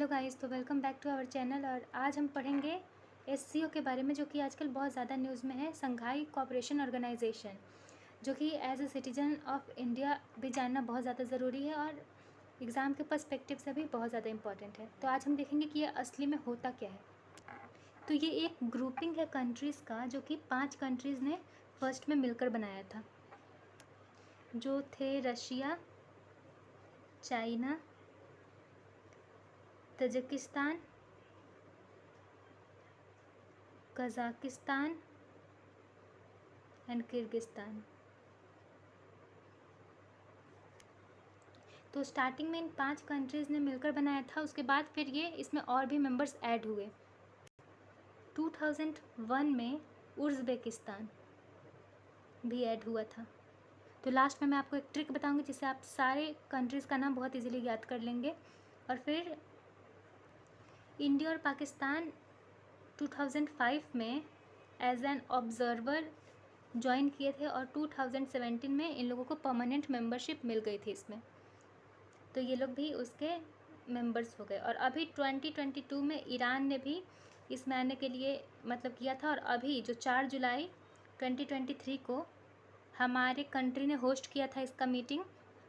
Hello guys, तो welcome back to our channel. और आज हम पढ़ेंगे एससीओ के बारे में, जो कि आजकल बहुत ज़्यादा न्यूज़ में है। संघाई कोऑपरेशन ऑर्गेनाइजेशन, जो कि as a citizen of India भी जानना बहुत ज़्यादा ज़रूरी है और एग्ज़ाम के पर्सपेक्टिव से भी बहुत ज़्यादा इंपॉर्टेंट है। तो आज हम देखेंगे कि ये असली में होता क्या है। तो ये एक ग्रुपिंग है कंट्रीज़ का, जो कि 5 कंट्रीज़ ने फर्स्ट में मिलकर बनाया था, जो थे Russia, China, Tajikistan, Kazakhstan and Kyrgyzstan. तो स्टार्टिंग में इन 5 कंट्रीज़ ने मिलकर बनाया था। उसके बाद फिर ये इसमें और भी मेंबर्स ऐड हुए। 2001 में उज़्बेकिस्तान भी ऐड हुआ था। तो लास्ट में मैं आपको एक ट्रिक बताऊंगी, जिससे आप सारे कंट्रीज़ का नाम बहुत इजीली याद कर लेंगे। और फिर इंडिया और पाकिस्तान 2005 में एज एन ऑब्जर्वर ज्वाइन किए थे और 2017 में इन लोगों को परमानेंट मेंबरशिप मिल गई थी इसमें। तो ये लोग भी उसके मेंबर्स हो गए। और अभी 2022 में ईरान ने भी इसमें आने के लिए मतलब किया था। और अभी जो 4 जुलाई 2023 को हमारे कंट्री ने होस्ट किया था इसका meeting,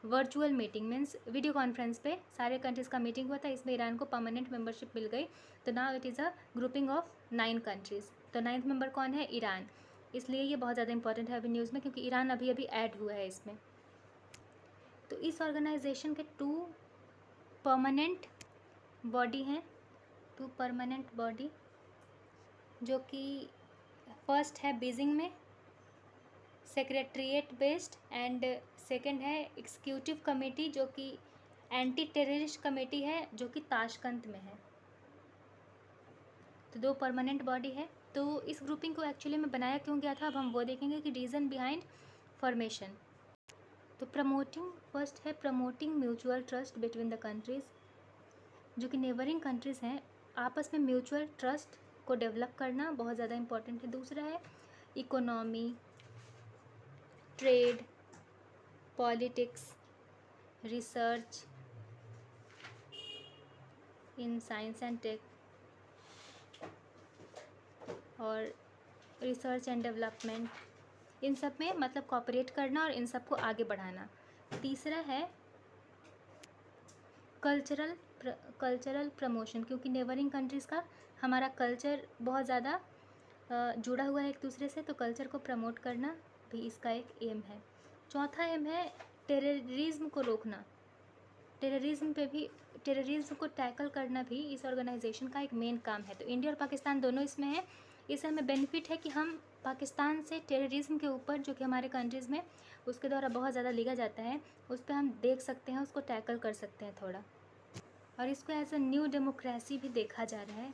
virtual meeting means video conference पे सारे कंट्रीज़ का मीटिंग हुआ था। इसमें ईरान को परमानेंट मेंबरशिप मिल गई। तो now it is a grouping of 9 countries. तो 9th मेंबर कौन है? ईरान। इसलिए ये बहुत ज़्यादा इंपॉर्टेंट है अभी न्यूज़ में, क्योंकि ईरान अभी अभी ऐड हुआ है इसमें। तो इस ऑर्गेनाइजेशन के 2 परमानेंट बॉडी हैं, 2 परमानेंट बॉडी, जो कि फर्स्ट है बीजिंग में, सेक्रेटरीट बेस्ड, एंड सेकंड है एग्जीक्यूटिव कमेटी, जो कि एंटी टेररिस्ट कमेटी है, जो कि ताशकंद में है। तो 2 परमानेंट बॉडी है। तो इस ग्रुपिंग को एक्चुअली में बनाया क्यों गया था, अब हम वो देखेंगे कि रीज़न बिहाइंड फॉर्मेशन। तो प्रमोटिंग फर्स्ट है promoting mutual trust between the countries, जो कि नेबरिंग कंट्रीज़ हैं, आपस में म्यूचुअल ट्रस्ट को डेवलप करना बहुत ज़्यादा इंपॉर्टेंट है। दूसरा है economy, trade, politics, research in science and tech और रिसर्च एंड डेवलपमेंट, इन सब में मतलब कॉपरेट करना और इन सब को आगे बढ़ाना। तीसरा है कल्चरल प्रमोशन, क्योंकि नेबरिंग कंट्रीज़ का हमारा कल्चर बहुत ज़्यादा जुड़ा हुआ है एक दूसरे से, तो कल्चर को प्रमोट करना भी इसका एक एम है। चौथा एम है टेररिज्म को रोकना। टेररिज्म को टैकल करना भी इस ऑर्गेनाइजेशन का एक मेन काम है। तो इंडिया और पाकिस्तान दोनों इसमें है। इससे हमें बेनिफिट है कि हम पाकिस्तान से टेररिज्म के ऊपर, जो कि हमारे कंट्रीज़ में उसके द्वारा बहुत ज़्यादा लिखा जाता है, उस पर हम देख सकते हैं, उसको टैकल कर सकते हैं थोड़ा। और इसको एज अ न्यू डेमोक्रेसी भी देखा जा रहा है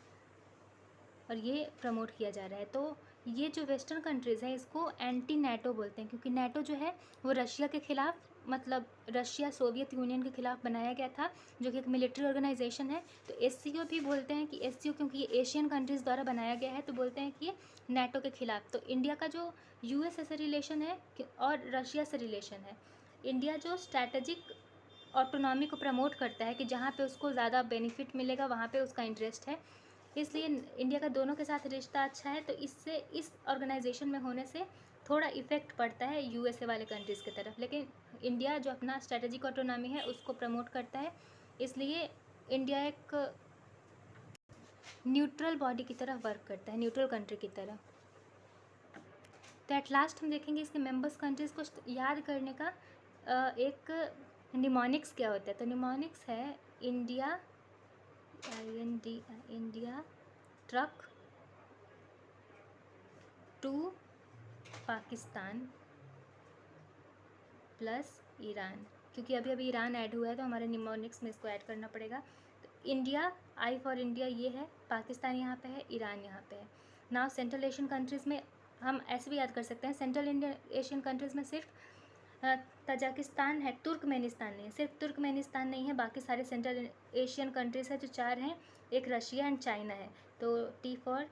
और ये प्रमोट किया जा रहा है। तो ये जो वेस्टर्न कंट्रीज़ हैं, इसको एंटी नेटो बोलते हैं, क्योंकि नेटो जो है वो रशिया के ख़िलाफ़, मतलब रशिया सोवियत यूनियन के ख़िलाफ़ बनाया गया था, जो कि एक मिलिट्री ऑर्गेनाइजेशन है। तो एससीओ भी बोलते हैं कि एससीओ, क्योंकि ये एशियन कंट्रीज़ द्वारा बनाया गया है, तो बोलते हैं कि ये नेटो के ख़िलाफ़। तो इंडिया का जो यूएस से रिलेशन है और रशिया से रिलेशन है, इंडिया जो स्ट्रैटेजिक ऑटोनॉमी को प्रमोट करता है कि जहाँ पे उसको ज़्यादा बेनिफिट मिलेगा वहाँ पे उसका इंटरेस्ट है, इसलिए इंडिया का दोनों के साथ रिश्ता अच्छा है। तो इससे इस ऑर्गेनाइजेशन में होने से थोड़ा इफेक्ट पड़ता है यूएसए वाले कंट्रीज़ की तरफ, लेकिन इंडिया जो अपना स्ट्रेटेजिक ऑटोनॉमी है उसको प्रमोट करता है, इसलिए इंडिया एक न्यूट्रल बॉडी की तरह वर्क करता है, न्यूट्रल कंट्री की तरह। तो एट लास्ट हम देखेंगे इसके मेंबर्स कंट्रीज़ को याद करने का एक निमोनिक्स क्या होता है। तो निमोनिक्स है India, India, truck, to Pakistan plus Iran, क्योंकि अभी अभी ईरान ऐड हुआ है तो हमारे निमोनिक्स में इसको ऐड करना पड़ेगा। तो इंडिया, आई फॉर इंडिया ये है, पाकिस्तान यहाँ पे है, ईरान यहाँ पे है। नाउ सेंट्रल एशियन कंट्रीज़ में हम ऐसे भी याद कर सकते हैं, सेंट्रल इंडियन एशियन कंट्रीज़ में सिर्फ तजाकिस्तान है, तुर्कमेनिस्तान नहीं है, सिर्फ तुर्कमेनिस्तान नहीं है, बाकी सारे सेंट्रल एशियन कंट्रीज़ है जो 4 हैं, एक रशिया एंड चाइना है। तो T for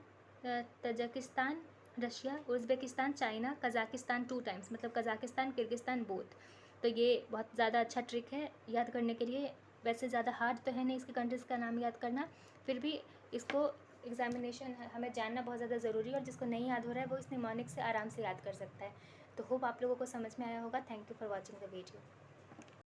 Tajikistan, Russia, Uzbekistan, China, Kazakhstan 2 times, मतलब कज़ाकिस्तान, किर्गिस्तान बोथ। तो ये बहुत ज़्यादा अच्छा ट्रिक है याद करने के लिए। वैसे ज़्यादा हार्ड तो है नहीं इसकी कंट्रीज़ का नाम याद करना, फिर भी इसको एग्जामिनेशन हमें जानना बहुत ज़्यादा ज़रूरी है, और जिसको नहीं याद हो रहा है वो इस निमोनिक से आराम से याद कर सकता है। तो होप आप लोगों को समझ में आया होगा। Thank you for watching the video.